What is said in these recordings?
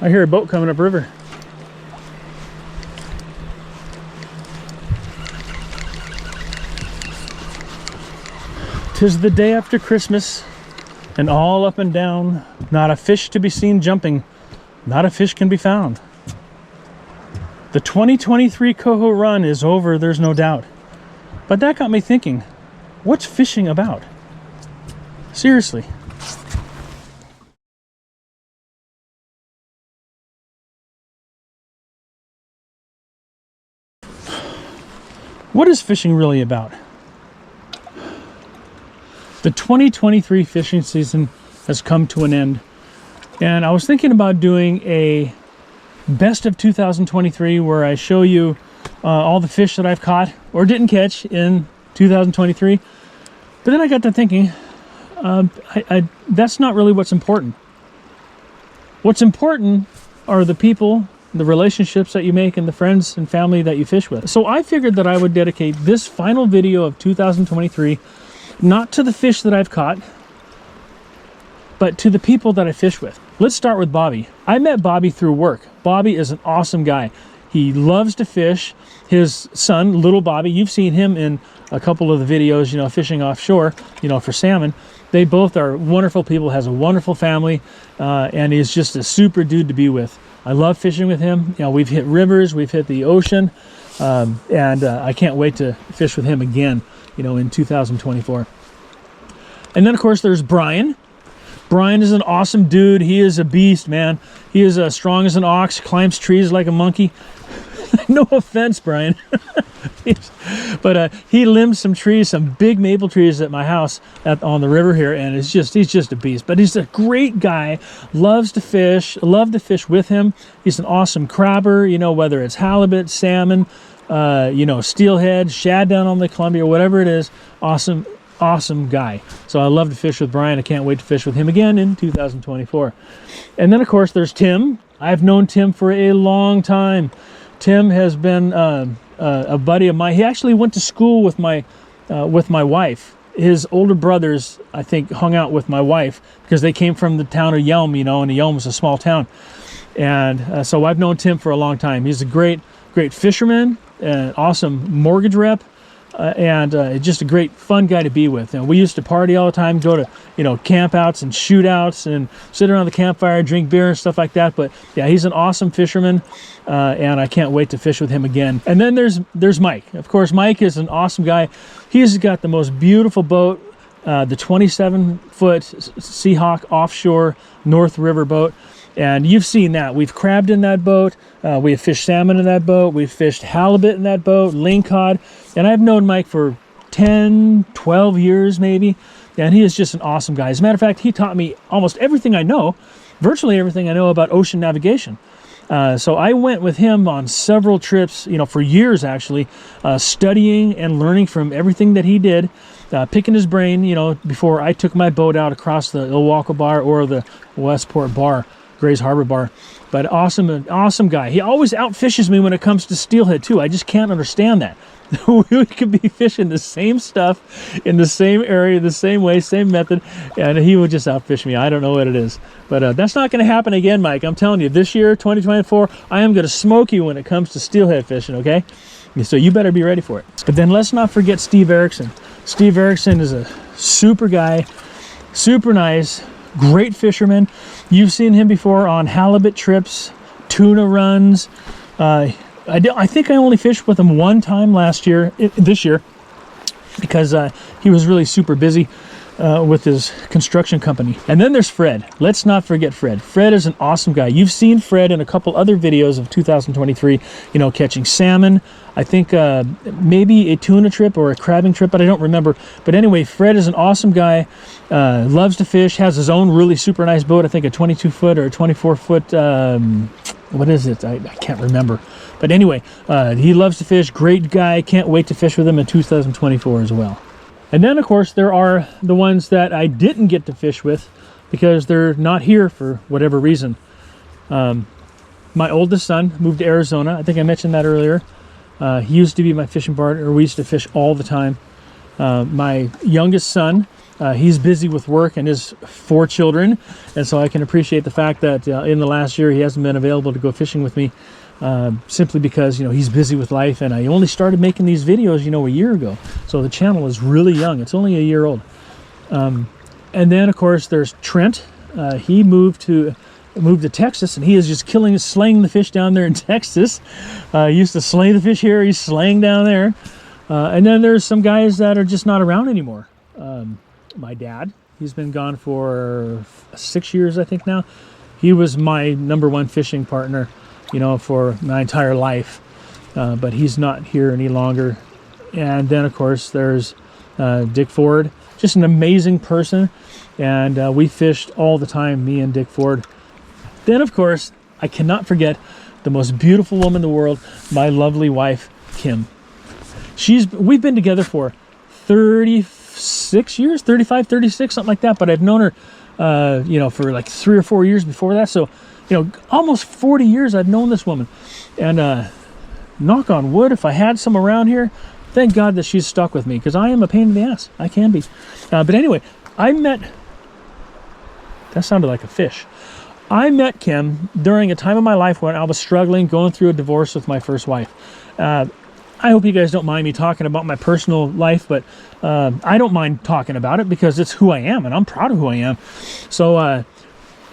I hear a boat coming upriver. "'Tis the day after Christmas, and all up and down, not a fish to be seen jumping, not a fish can be found. The 2023 Coho run is over, there's no doubt. But that got me thinking, what's fishing about? Seriously." What is fishing really about? The 2023 fishing season has come to an end, and I was thinking about doing a best of 2023 where I show you all the fish that I've caught or didn't catch in 2023. But then I got to thinking, that's not really what's important. What's important are the people, the relationships that you make, and the friends and family that you fish with. So I figured that I would dedicate this final video of 2023 not to the fish that I've caught, but to the people that I fish with. Let's start with Bobby. I met Bobby through work. Bobby is an awesome guy. He loves to fish. His son, little Bobby, you've seen him in a couple of the videos, fishing offshore, for salmon. They both are wonderful people, has a wonderful family, and he's just a super dude to be with. I love fishing with him. We've hit rivers, we've hit the ocean, and I can't wait to fish with him again, in 2024. And then, of course, there's Brian. Brian is an awesome dude. He is a beast, man. He is as strong as an ox, climbs trees like a monkey. No offense, Brian. But he limbs some trees, some big maple trees at my house on the river here, and he's just a beast. But he's a great guy, loves to fish, love to fish with him. He's an awesome crabber, whether it's halibut, salmon, steelhead, shad down on the Columbia, whatever it is. Awesome guy. So I love to fish with Brian. I can't wait to fish with him again in 2024. And then, of course, there's Tim. I've known Tim for a long time. Tim has been a buddy of mine. He actually went to school with my wife. His older brothers, I think, hung out with my wife because they came from the town of Yelm, and Yelm is a small town. And so I've known Tim for a long time. He's a great fisherman, an awesome mortgage rep, and just a great fun guy to be with. And we used to party all the time, go to campouts and shootouts and sit around the campfire, drink beer and stuff like that. But yeah, he's an awesome fisherman, and I can't wait to fish with him again. And then there's Mike. Of course, Mike is an awesome guy. He's got the most beautiful boat, the 27-foot Seahawk offshore North River boat. And you've seen that. We've crabbed in that boat. We have fished salmon in that boat. We've fished halibut in that boat, lingcod. And I've known Mike for 10, 12 years maybe. And he is just an awesome guy. As a matter of fact, he taught me almost everything I know, virtually everything I know about ocean navigation. So I went with him on several trips, for years actually, studying and learning from everything that he did, picking his brain, before I took my boat out across the Ilwaco Bar or the Westport Bar. Grays Harbor Bar. But awesome guy. He always outfishes me when it comes to steelhead too. I just can't understand that. We could be fishing the same stuff in the same area, the same way, same method, and he would just outfish me. I don't know what it is. But that's not going to happen again, Mike. I'm telling you, this year, 2024, I am going to smoke you when it comes to steelhead fishing, okay? So you better be ready for it. But then let's not forget Steve Erickson. Steve Erickson is a super guy, super nice, great fisherman. You've seen him before on halibut trips, tuna runs. I think I only fished with him one time this year, because he was really super busy with his construction company. And then there's Fred. Let's not forget Fred. Fred is an awesome guy. You've seen Fred in a couple other videos of 2023, catching salmon. I think maybe a tuna trip or a crabbing trip, but I don't remember. But anyway, Fred is an awesome guy, loves to fish, has his own really super nice boat, I think a 22-foot or a 24-foot, what is it? I can't remember. But anyway, he loves to fish, great guy, can't wait to fish with him in 2024 as well. And then, of course, there are the ones that I didn't get to fish with because they're not here for whatever reason. My oldest son moved to Arizona. I think I mentioned that earlier. He used to be my fishing partner. We used to fish all the time. My youngest son He's busy with work and his 4 children, and so I can appreciate the fact that in the last year he hasn't been available to go fishing with me, simply because he's busy with life. And I only started making these videos a year ago, so the channel is really young. It's only a year old. And then of course there's Trent. He moved to Texas, and he is just slaying the fish down there in Texas. He used to slay the fish here. He's slaying down there. And then there's some guys that are just not around anymore. My dad, he's been gone for 6 years, I think now. He was my #1 fishing partner, for my entire life. But he's not here any longer. And then, of course, there's Dick Ford, just an amazing person. And we fished all the time, me and Dick Ford. Then, of course, I cannot forget the most beautiful woman in the world, my lovely wife, Kim. We've been together for 36 years, 35, 36, something like that. But I've known her, for like 3 or 4 years before that. So, almost 40 years I've known this woman. And knock on wood, if I had some around here, thank God that she's stuck with me, because I am a pain in the ass. I can be. But anyway, that sounded like a fish. I met Kim during a time of my life when I was struggling, going through a divorce with my first wife. I hope you guys don't mind me talking about my personal life, but I don't mind talking about it because it's who I am, and I'm proud of who I am. So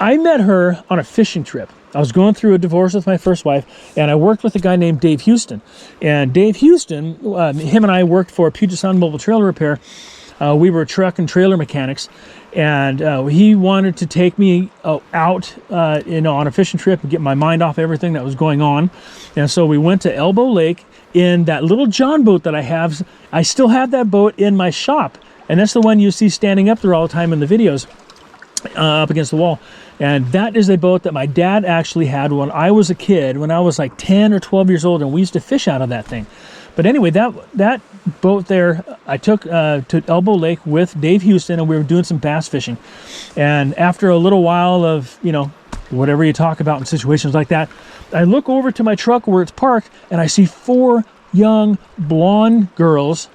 I met her on a fishing trip. I was going through a divorce with my first wife, and I worked with a guy named Dave Houston. And Dave Houston, him and I worked for Puget Sound Mobile Trailer Repair. We were truck and trailer mechanics, and he wanted to take me out, on a fishing trip and get my mind off everything that was going on. And so we went to Elbow Lake in that little John boat that I have. I still have that boat in my shop, and that's the one you see standing up there all the time in the videos, up against the wall. And that is a boat that my dad actually had when I was a kid, when I was like 10 or 12 years old, and we used to fish out of that thing. But anyway, that boat there, I took to Elbow Lake with Dave Houston, and we were doing some bass fishing. And after a little while of, whatever you talk about in situations like that, I look over to my truck where it's parked, and I see 4 young blonde girls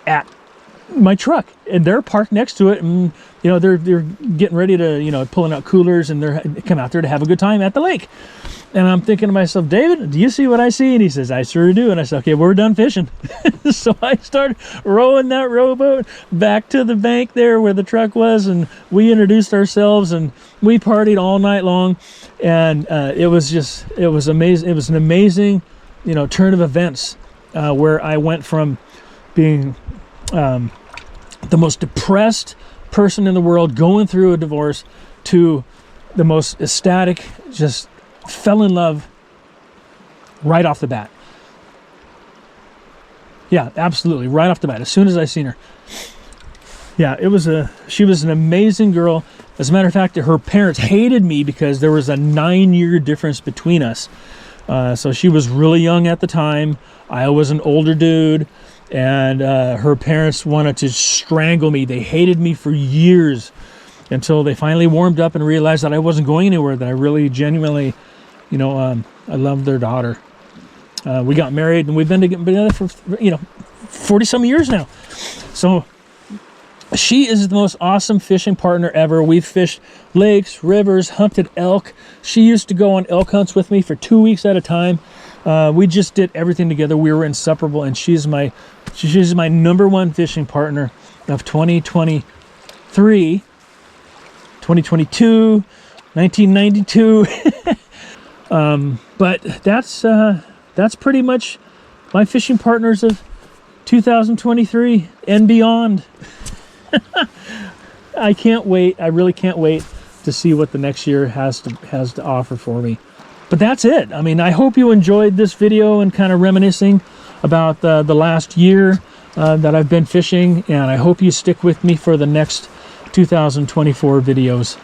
at my truck, and they're parked next to it, and they're getting ready to pulling out coolers, and they come out there to have a good time at the lake. And I'm thinking to myself, David, do you see what I see? And he says, I sure do. And I said, okay, we're done fishing. So I started rowing that rowboat back to the bank there where the truck was, and we introduced ourselves, and we partied all night long. And it was amazing. It was an amazing, turn of events, where I went from being the most depressed person in the world, going through a divorce, to the most ecstatic, just fell in love right off the bat. Yeah, absolutely, right off the bat, as soon as I seen her. Yeah, she was an amazing girl. As a matter of fact, her parents hated me because there was a 9-year difference between us. So she was really young at the time. I was an older dude, and her parents wanted to strangle me. They hated me for years, until they finally warmed up and realized that I wasn't going anywhere, that I really genuinely, I loved their daughter. We got married, and we've been together for 40 some years now. So she is the most awesome fishing partner ever. We've fished lakes, rivers, hunted elk. She used to go on elk hunts with me for 2 weeks at a time. We just did everything together. We were inseparable, and she's my #1 fishing partner of 2023, 2022, 1992. But that's pretty much my fishing partners of 2023 and beyond. I can't wait. I really can't wait to see what the next year has to offer for me. But that's it. I mean, I hope you enjoyed this video and kind of reminiscing about the last year that I've been fishing, and I hope you stick with me for the next 2024 videos.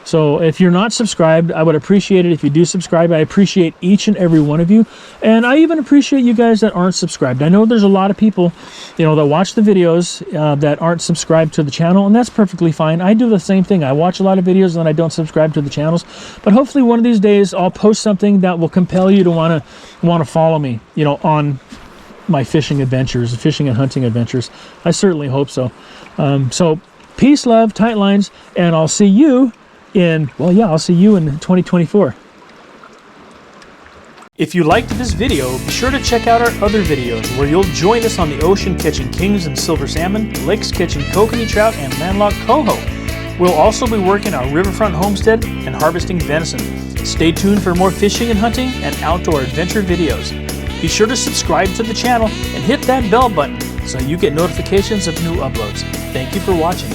So if you're not subscribed, I would appreciate it if you do subscribe. I appreciate each and every one of you, and I even appreciate you guys that aren't subscribed. I know there's a lot of people, that watch the videos that aren't subscribed to the channel, and that's perfectly fine. I do the same thing. I watch a lot of videos and I don't subscribe to the channels, but hopefully one of these days I'll post something that will compel you to want to follow me, on my fishing adventures, fishing and hunting adventures. I certainly hope so. So Peace, love, tight lines, and I'll see you in, well, yeah, I'll see you in 2024. If you liked this video, be sure to check out our other videos where you'll join us on the ocean catching kings and silver salmon, lakes catching kokanee trout and landlocked coho. We'll also be working our riverfront homestead and harvesting venison. Stay tuned for more fishing and hunting and outdoor adventure videos. Be sure to subscribe to the channel and hit that bell button so you get notifications of new uploads. Thank you for watching.